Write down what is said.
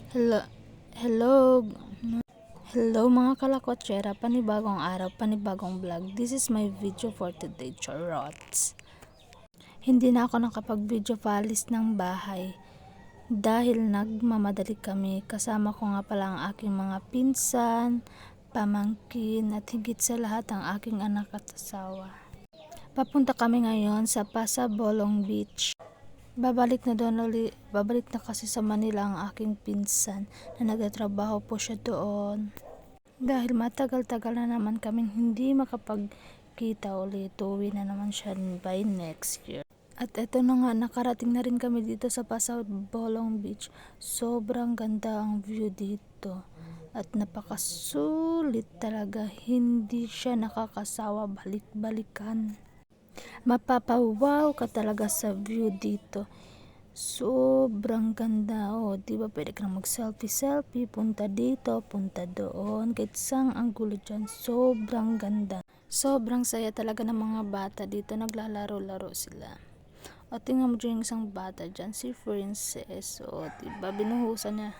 Hello, hello, hello mga kalakotsera, panibagong araw, panibagong vlog. This is my video for today, charots. Hindi na ako nakapag-video paalis ng bahay dahil nagmamadali kami. Kasama ko nga pala ang aking mga pinsan, pamangkin at higit sa lahat ang aking anak at asawa. Papunta kami ngayon sa Pasabolong Beach. Babalik na kasi sa Manila ang aking pinsan na nagtatrabaho po siya doon. Dahil matagal-tagal na naman kaming hindi makapagkita ulit, uwi na naman siya by next year. At eto na nga, nakarating na rin kami dito sa Pasabolong Beach. Sobrang ganda ang view dito. At napakasulit talaga, hindi siya nakakasawa balik-balikan. Mapapawaw ka talaga sa view dito. Sobrang ganda. Diba pwede ka na mag-selfie, punta dito, punta doon. Kahit sang ang gulo dyan, sobrang ganda. Sobrang saya talaga ng mga bata dito, naglalaro-laro sila. Tingnan mo dyan yung isang bata dyan, si Princess. Diba binuhusan niya